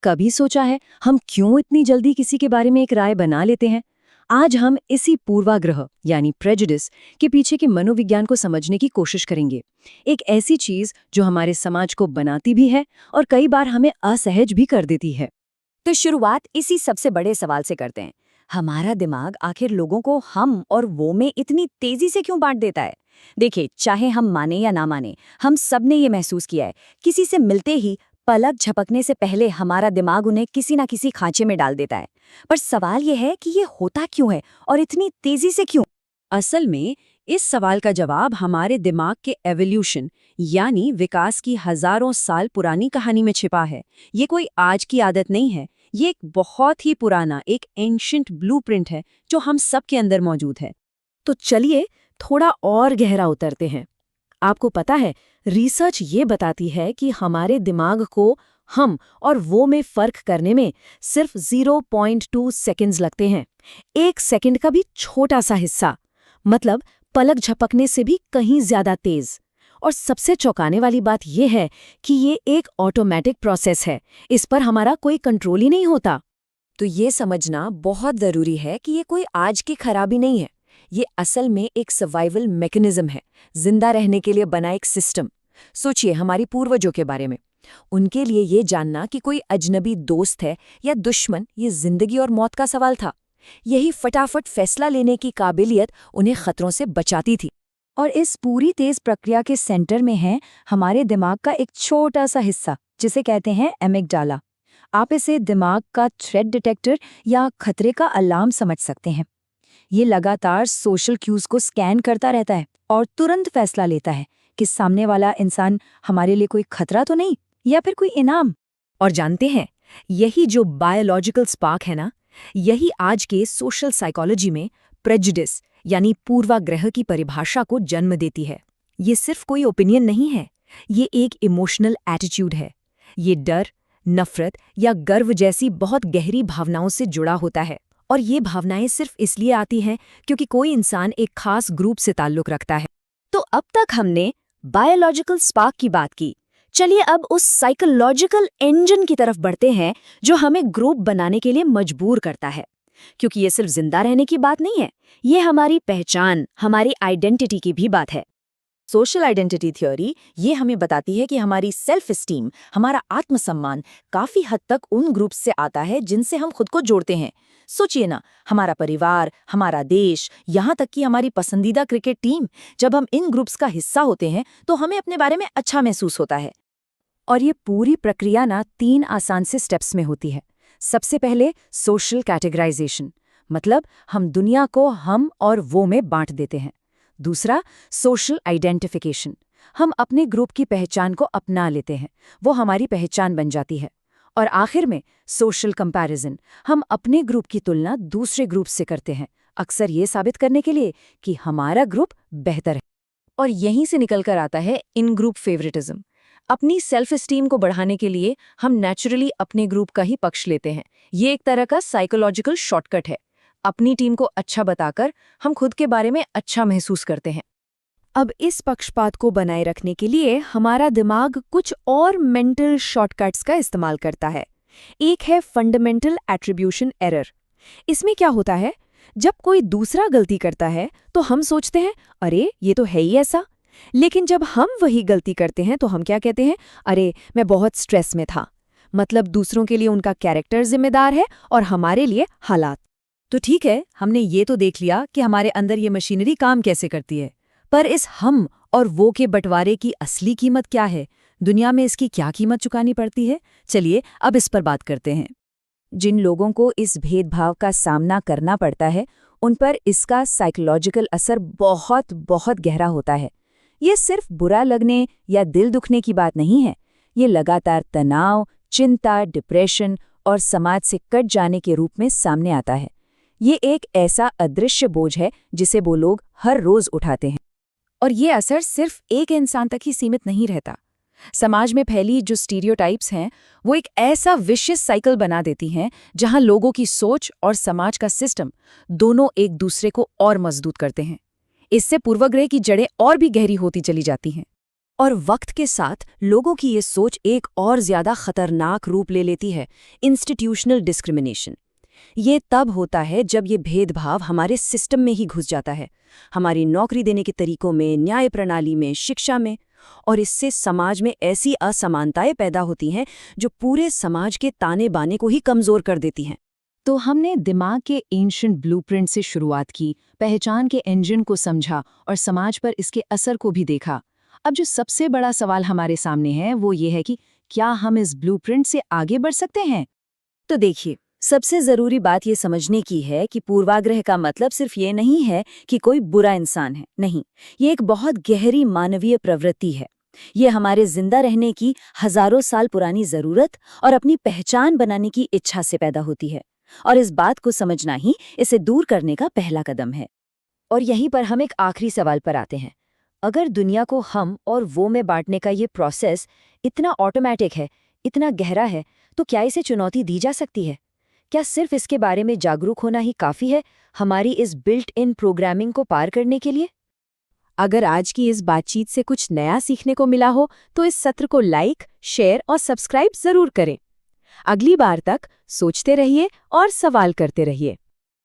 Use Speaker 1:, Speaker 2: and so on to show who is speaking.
Speaker 1: कभी सोचा है हम क्यों इतनी जल्दी किसी के बारे में एक राय बना लेते हैं? आज हम इसी पूर्वाग्रह यानी प्रेजुडिस के पीछे के मनोविज्ञान को समझने की कोशिश करेंगे। एक ऐसी चीज जो हमारे समाज को बनाती भी है और कई बार हमें असहज भी कर देती है।
Speaker 2: तो शुरुआत इसी सबसे बड़े सवाल से करते हैं। हमारा दिमाग आखिर लोगों को हम और वो में इतनी तेजी से क्यों बांट देता है? देखिए, चाहे हम माने या ना माने, हम सब ने ये महसूस किया है। किसी से मिलते ही पलक झपकने से पहले हमारा दिमाग उन्हें किसी ना किसी खांचे में डाल देता है। पर सवाल ये है कि ये होता क्यों है और इतनी तेजी से क्यों?
Speaker 1: असल में इस सवाल का जवाब हमारे दिमाग के एवोल्यूशन यानी विकास की हजारों साल पुरानी कहानी में छिपा है। ये कोई आज की आदत नहीं है, ये एक बहुत ही पुराना, एक एंशिएंट ब्लूप्रिंट है जो हम सब के अंदर मौजूद है।
Speaker 2: तो चलिए थोड़ा और गहरा उतरते हैं। आपको पता है, रिसर्च ये बताती है कि हमारे दिमाग को हम और वो में फर्क करने में सिर्फ 0.2 सेकंड्स लगते हैं। 1 सेकंड का भी छोटा सा हिस्सा, मतलब पलक झपकने से भी कहीं ज्यादा तेज। और सबसे चौंकाने वाली बात यह है कि ये एक ऑटोमेटिक प्रोसेस है, इस पर हमारा कोई कंट्रोल ही नहीं होता। तो ये समझना बहुत जरूरी है कि ये कोई आज की खराबी नहीं है। ये असल में एक सर्वाइवल मैकेनिज्म है, जिंदा रहने के लिए बना एक सिस्टम। सोचिए हमारी पूर्वजों के बारे में। उनके लिए ये जानना कि कोई अजनबी दोस्त है या दुश्मन, ये जिंदगी और मौत का सवाल था। यही फटाफट फैसला लेने की काबिलियत उन्हें खतरों से बचाती थी। और इस पूरी तेज प्रक्रिया के सेंटर में है हमारे दिमाग का एक छोटा सा हिस्सा, जिसे कहते हैं एमिगडाला। आप इसे दिमाग का थ्रेट डिटेक्टर या खतरे का अलार्म समझ सकते हैं। ये लगातार सोशल क्यूज को स्कैन करता रहता है और तुरंत फैसला लेता है कि सामने वाला इंसान हमारे लिए कोई खतरा तो नहीं या फिर कोई इनाम। और जानते हैं, यही जो बायोलॉजिकल स्पार्क है ना, यही आज के सोशल साइकोलॉजी में प्रेजुडिस यानी पूर्वाग्रह की परिभाषा को जन्म देती है। ये सिर्फ कोई ओपिनियन नहीं है, ये एक इमोशनल एटीट्यूड है। ये डर, नफरत या गर्व जैसी बहुत गहरी भावनाओं से जुड़ा होता है। और ये भावनाएं सिर्फ इसलिए आती हैं क्योंकि कोई इंसान एक खास ग्रुप से ताल्लुक रखता है। तो अब तक हमने बायोलॉजिकल स्पार्क की बात की। चलिए अब उस साइकोलॉजिकल इंजन की तरफ बढ़ते हैं जो हमें ग्रुप बनाने के लिए मजबूर करता है। क्योंकि ये सिर्फ जिंदा रहने की बात नहीं है, ये हमारी पहचान, हमारी आइडेंटिटी की भी बात है। सोशल आइडेंटिटी थ्योरी ये हमें बताती है कि हमारी सेल्फ एस्टीम, हमारा आत्मसम्मान काफी हद तक उन ग्रुप्स से आता है जिनसे हम खुद को जोड़ते हैं। सोचिए ना, हमारा परिवार, हमारा देश, यहाँ तक कि हमारी पसंदीदा क्रिकेट टीम। जब हम इन ग्रुप्स का हिस्सा होते हैं तो हमें अपने बारे में अच्छा महसूस होता है। और ये पूरी प्रक्रिया ना 3 आसान से स्टेप्स में होती है। सबसे पहले सोशल कैटेगराइजेशन, मतलब हम दुनिया को हम और वो में बांट देते हैं। दूसरा, सोशल आइडेंटिफिकेशन, हम अपने ग्रुप की पहचान को अपना लेते हैं, वो हमारी पहचान बन जाती है। और आखिर में सोशल कंपैरिजन, हम अपने ग्रुप की तुलना दूसरे ग्रुप से करते हैं, अक्सर ये साबित करने के लिए कि हमारा ग्रुप बेहतर है। और यहीं से निकल कर आता है इन ग्रुप फेवरेटिज्म। अपनी सेल्फ एस्टीम को बढ़ाने के लिए हम नेचुरली अपने ग्रुप का ही पक्ष लेते हैं। ये एक तरह का साइकोलॉजिकल शॉर्टकट है। अपनी टीम को अच्छा बताकर हम खुद के बारे में अच्छा महसूस करते हैं। अब इस पक्षपात को बनाए रखने के लिए हमारा दिमाग कुछ और मेंटल शॉर्टकट्स का इस्तेमाल करता है। एक है फंडामेंटल एट्रीब्यूशन एरर। इसमें क्या होता है, जब कोई दूसरा गलती करता है तो हम सोचते हैं, अरे ये तो है ही ऐसा। लेकिन जब हम वही गलती करते हैं तो हम क्या कहते हैं, अरे मैं बहुत स्ट्रेस में था। मतलब दूसरों के लिए उनका कैरेक्टर जिम्मेदार है और हमारे लिए हालात। तो ठीक है, हमने ये तो देख लिया कि हमारे अंदर ये मशीनरी काम कैसे करती है, पर इस हम और वो के बंटवारे की असली कीमत क्या है? दुनिया में इसकी क्या कीमत चुकानी पड़ती है? चलिए अब इस पर बात करते हैं। जिन लोगों को इस भेदभाव का सामना करना पड़ता है, उन पर इसका साइकोलॉजिकल असर बहुत बहुत गहरा होता है। ये सिर्फ बुरा लगने या दिल दुखने की बात नहीं है, ये लगातार तनाव, चिंता, डिप्रेशन और समाज से कट जाने के रूप में सामने आता है। ये एक ऐसा अदृश्य बोझ है जिसे वो लोग हर रोज उठाते हैं। और ये असर सिर्फ एक इंसान तक ही सीमित नहीं रहता। समाज में फैली जो स्टीरियोटाइप्स हैं, वो एक ऐसा विशियस साइकिल बना देती हैं जहां लोगों की सोच और समाज का सिस्टम दोनों एक दूसरे को और मजबूत करते हैं। इससे पूर्वाग्रह की जड़ें और भी गहरी होती चली जाती हैं। और वक्त के साथ लोगों की ये सोच एक और ज्यादा खतरनाक रूप ले लेती है, इंस्टीट्यूशनल डिस्क्रिमिनेशन। ये तब होता है जब ये भेदभाव हमारे सिस्टम में ही घुस जाता है, हमारी नौकरी देने के तरीकों में, न्याय प्रणाली में, शिक्षा में, और इससे समाज में ऐसी असमानताएं पैदा होती हैं जो पूरे समाज के ताने बाने को ही कमजोर कर देती हैं।
Speaker 1: तो हमने दिमाग के एंशिएंट ब्लूप्रिंट से शुरुआत की, पहचान के इंजन को समझा और समाज पर इसके असर को भी देखा। अब जो सबसे बड़ा सवाल हमारे सामने है वो ये है कि क्या हम इस ब्लूप्रिंट से आगे बढ़ सकते हैं?
Speaker 2: तो देखिए, सबसे जरूरी बात ये समझने की है कि पूर्वाग्रह का मतलब सिर्फ ये नहीं है कि कोई बुरा इंसान है। नहीं, ये एक बहुत गहरी मानवीय प्रवृत्ति है। ये हमारे जिंदा रहने की हजारों साल पुरानी जरूरत और अपनी पहचान बनाने की इच्छा से पैदा होती है, और इस बात को समझना ही इसे दूर करने का पहला कदम है। और यहीं पर हम एक आखिरी सवाल पर आते हैं। अगर दुनिया को हम और वो में बांटने का ये प्रोसेस इतना ऑटोमेटिक है, इतना गहरा है, तो क्या इसे चुनौती दी जा सकती है? क्या सिर्फ इसके बारे में जागरूक होना ही काफ़ी है हमारी इस बिल्ट इन प्रोग्रामिंग को पार करने के लिए? अगर आज की इस बातचीत से कुछ नया सीखने को मिला हो तो इस सत्र को लाइक, शेयर और सब्सक्राइब जरूर करें। अगली बार तक सोचते रहिए और सवाल करते रहिए।